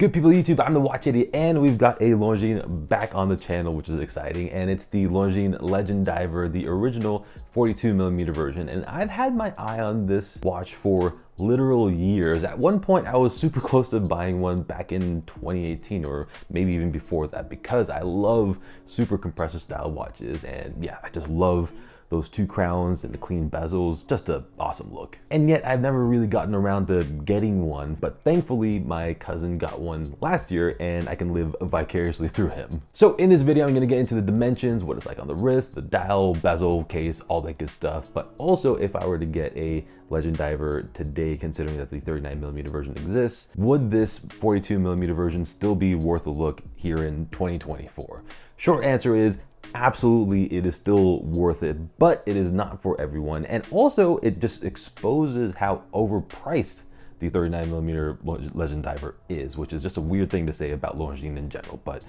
Good people of YouTube, I'm the WAYYY, and we've got a Longine back on the channel, which is exciting, and it's the Longine Legend Diver, the original 42mm version. And I've had my eye on this watch for literal years. At one point, I was super close to buying one back in 2018, or maybe even before that, because I love super compressor style watches, and yeah, I just love those two crowns and the clean bezels, just an awesome look. And yet I've never really gotten around to getting one, but thankfully my cousin got one last year and I can live vicariously through him. So in this video, I'm gonna get into the dimensions, what it's like on the wrist, the dial, bezel, case, all that good stuff. But also if I were to get a Legend Diver today, considering that the 39mm version exists, would this 42mm version still be worth a look here in 2024? Short answer is absolutely, it is still worth it, but it is not for everyone. And also it just exposes how overpriced the 39mm Legend Diver is, which is just a weird thing to say about Longines in general. But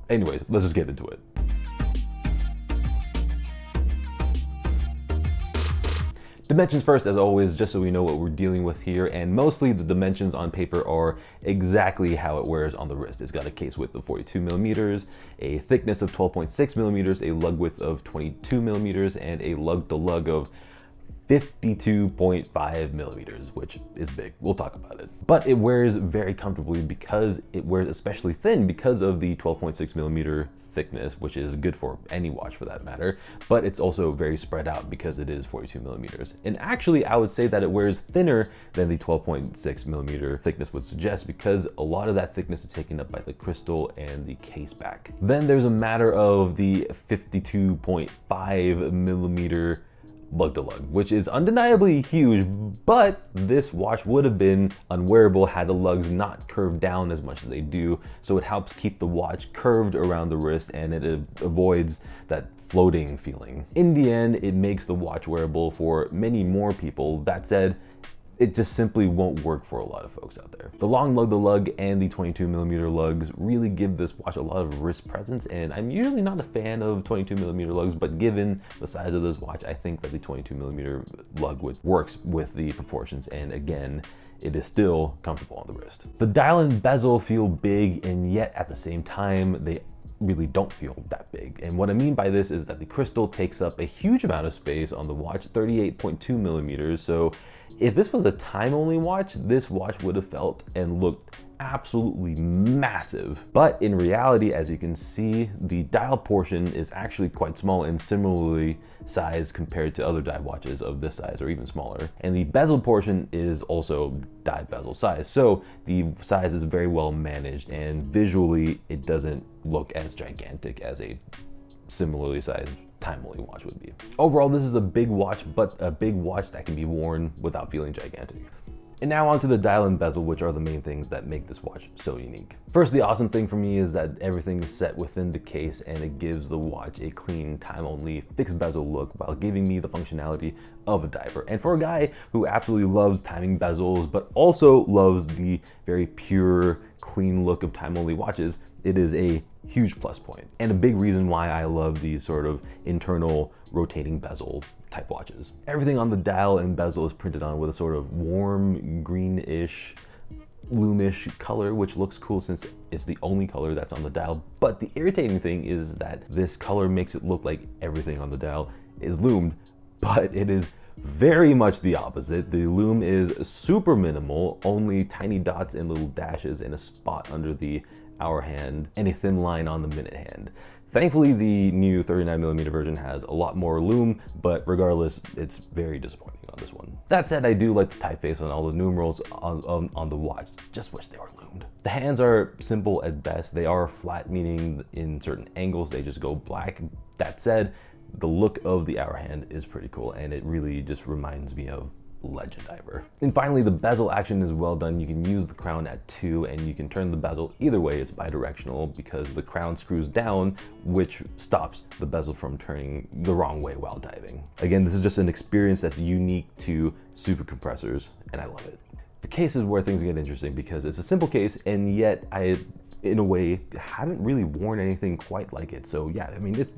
anyways, let's just get into it. Dimensions first, as always, just so we know what we're dealing with here, and mostly the dimensions on paper are exactly how it wears on the wrist. It's got a case width of 42mm, a thickness of 12.6mm, a lug width of 22mm, and a lug to lug of 52.5mm, which is big. We'll talk about it. But it wears very comfortably because it wears especially thin because of the 12.6mm thickness, which is good for any watch for that matter, but it's also very spread out because it is 42mm. And actually, I would say that it wears thinner than the 12.6mm thickness would suggest, because a lot of that thickness is taken up by the crystal and the case back. Then there's a matter of the 52.5mm lug to lug, which is undeniably huge, but this watch would have been unwearable had the lugs not curved down as much as they do. So it helps keep the watch curved around the wrist, and it avoids that floating feeling. In the end, it makes the watch wearable for many more people. That said, it just simply won't work for a lot of folks out there. The long lug to lug and the 22mm lugs really give this watch a lot of wrist presence, and I'm usually not a fan of 22mm lugs, but given the size of this watch, I think that the 22mm lug works with the proportions, and again, it is still comfortable on the wrist. The dial and bezel feel big, and yet at the same time, they really don't feel that big. And what I mean by this is that the crystal takes up a huge amount of space on the watch, 38.2mm, so if this was a time-only watch, this watch would have felt and looked absolutely massive. But in reality, as you can see, the dial portion is actually quite small and similarly sized compared to other dive watches of this size or even smaller. And the bezel portion is also dive bezel size. So the size is very well managed, and visually it doesn't look as gigantic as a similarly sized time-only watch would be. Overall, this is a big watch, but a big watch that can be worn without feeling gigantic. And now onto the dial and bezel, which are the main things that make this watch so unique. First, the awesome thing for me is that everything is set within the case, and it gives the watch a clean, time-only, fixed bezel look while giving me the functionality of a diver. And for a guy who absolutely loves timing bezels, but also loves the very pure, clean look of time-only watches, it is a huge plus point, and a big reason why I love these sort of internal rotating bezel type watches. Everything on the dial and bezel is printed on with a sort of warm greenish, loomish color, which looks cool since it's the only color that's on the dial. But the irritating thing is that this color makes it look like everything on the dial is loomed, but it is very much the opposite. The loom is super minimal, only tiny dots and little dashes and a spot under the hour hand and a thin line on the minute hand. Thankfully, the new 39mm version has a lot more loom, but regardless, it's very disappointing on this one. That said, I do like the typeface on all the numerals on the watch. Just wish they were loomed. The hands are simple at best. They are flat, meaning in certain angles they just go black. That said, the look of the hour hand is pretty cool, and it really just reminds me of Legend Diver. And finally, the bezel action is well done. You can use the crown at 2, and you can turn the bezel either way. It's bidirectional because the crown screws down, which stops the bezel from turning the wrong way while diving. Again, this is just an experience that's unique to super compressors, and I love it. The case is where things get interesting because it's a simple case, and yet I, in a way, haven't really worn anything quite like it. So yeah, I mean, it's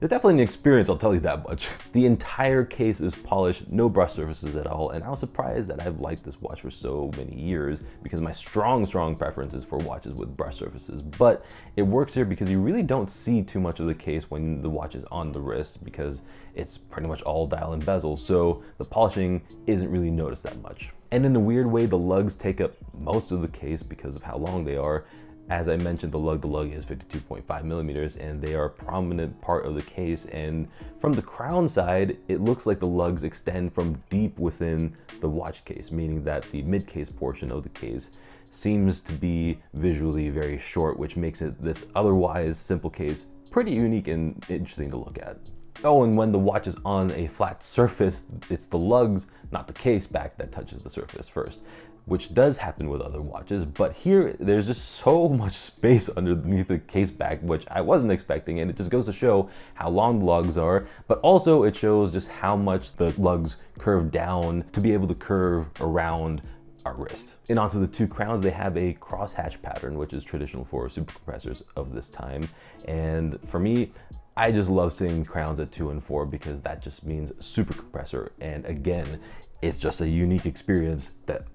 It's definitely an experience, I'll tell you that much. The entire case is polished, no brush surfaces at all, and I was surprised that I've liked this watch for so many years because my strong preference is for watches with brush surfaces. But it works here because you really don't see too much of the case when the watch is on the wrist because it's pretty much all dial and bezel, so the polishing isn't really noticed that much. And in a weird way, the lugs take up most of the case because of how long they are. As I mentioned, the lug is 52.5 millimeters and they are a prominent part of the case. And from the crown side, it looks like the lugs extend from deep within the watch case, meaning that the mid case portion of the case seems to be visually very short, which makes it this otherwise simple case pretty unique and interesting to look at. Oh, and when the watch is on a flat surface, it's the lugs, not the case back, that touches the surface first, which does happen with other watches. But here, there's just so much space underneath the case back, which I wasn't expecting, and it just goes to show how long the lugs are, but also it shows just how much the lugs curve down to be able to curve around our wrist. And onto the two crowns, they have a crosshatch pattern, which is traditional for super compressors of this time. And for me, I just love seeing crowns at 2 and 4 because that just means super compressor. And again, it's just a unique experience that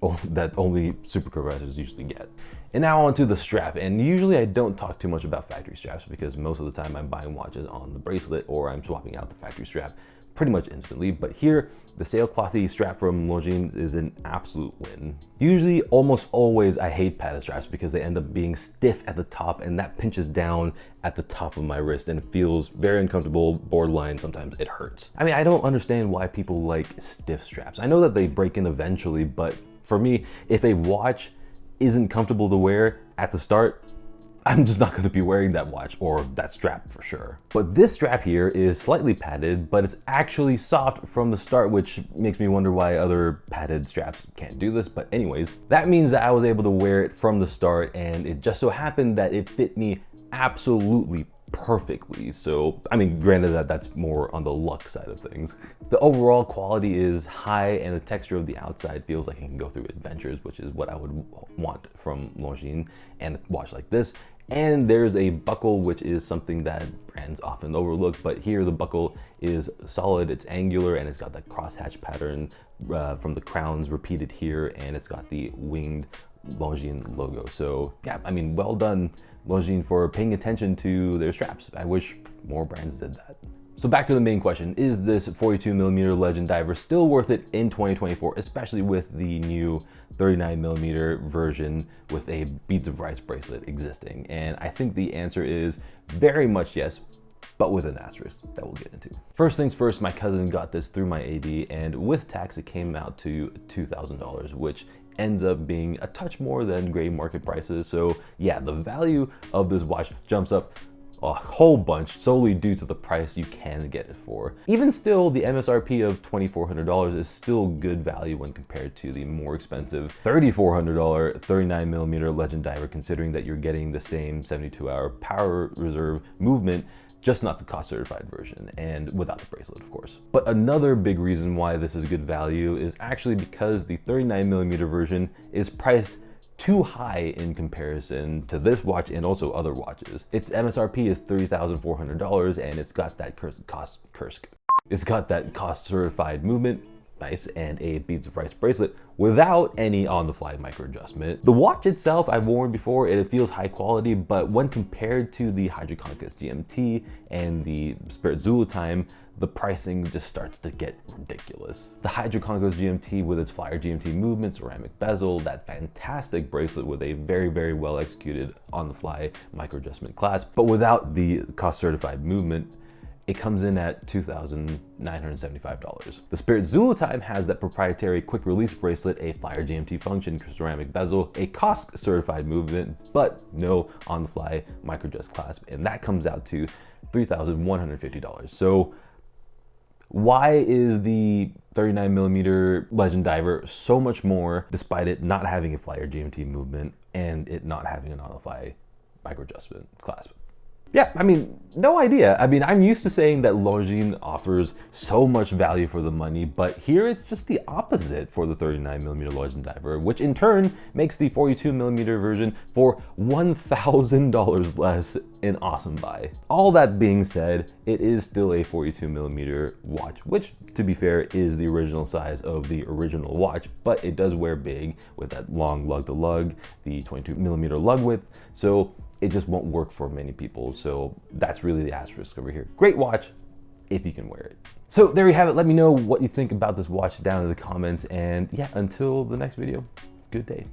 only super compressors usually get. And now onto the strap. And usually I don't talk too much about factory straps because most of the time I'm buying watches on the bracelet or I'm swapping out the factory strap pretty much instantly. But here, the sailclothy strap from Longines is an absolute win. Usually, almost always, I hate padded straps because they end up being stiff at the top and that pinches down at the top of my wrist and it feels very uncomfortable, borderline, sometimes it hurts. I mean, I don't understand why people like stiff straps. I know that they break in eventually, but for me, if a watch isn't comfortable to wear at the start, I'm just not going to be wearing that watch or that strap for sure. But this strap here is slightly padded, but it's actually soft from the start, which makes me wonder why other padded straps can't do this. But anyways, that means that I was able to wear it from the start and it just so happened that it fit me absolutely perfectly. So, I mean, granted that's more on the luck side of things. The overall quality is high and the texture of the outside feels like it can go through adventures, which is what I would want from Longines and a watch like this. And there's a buckle, which is something that brands often overlook, but here the buckle is solid, it's angular, and it's got that crosshatch pattern from the crowns repeated here, and it's got the winged Longines logo. So yeah, I mean, well done Longines for paying attention to their straps. I wish more brands did that. So back to the main question, is this 42mm Legend Diver still worth it in 2024, especially with the new 39mm version with a beads of rice bracelet existing? And I think the answer is very much yes, but with an asterisk that we'll get into. First things first, my cousin got this through my AD, and with tax it came out to $2,000, which ends up being a touch more than gray market prices. So yeah, the value of this watch jumps up a whole bunch solely due to the price you can get it for. Even still, the MSRP of $2,400 is still good value when compared to the more expensive $3,400 39mm Legend Diver, considering that you're getting the same 72-hour power reserve movement, just not the cost certified version and without the bracelet, of course. But another big reason why this is good value is actually because the 39mm version is priced too high in comparison to this watch and also other watches. Its MSRP is $3,400 and it's got that cost certified movement, nice, and a beads of rice bracelet without any on-the-fly micro adjustment. The watch itself I've worn before and it feels high quality, but when compared to the Hydroconquest GMT and the Spirit Zulu Time, the pricing just starts to get ridiculous. The Hydroconquest GMT with its flyer GMT movement, ceramic bezel, that fantastic bracelet with a very, very well executed on-the-fly micro adjustment clasp, but without the cost certified movement, it comes in at $2,975. The Spirit Zulu Time has that proprietary quick release bracelet, a flyer GMT function, ceramic bezel, a cost certified movement, but no on-the-fly micro adjust clasp, and that comes out to $3,150. So why is the 39mm Legend Diver so much more despite it not having a flyer GMT movement and it not having an on-the-fly micro adjustment clasp? Yeah, I mean, no idea. I mean, I'm used to saying that Longines offers so much value for the money, but here it's just the opposite for the 39mm Longines Diver, which in turn makes the 42mm version for $1,000 less an awesome buy. All that being said, it is still a 42mm watch, which to be fair is the original size of the original watch, but it does wear big with that long lug to lug, the 22mm lug width, so it just won't work for many people. So that's really the asterisk over here. Great watch if you can wear it. So there you have it. Let me know what you think about this watch down in the comments. And yeah, until the next video, good day.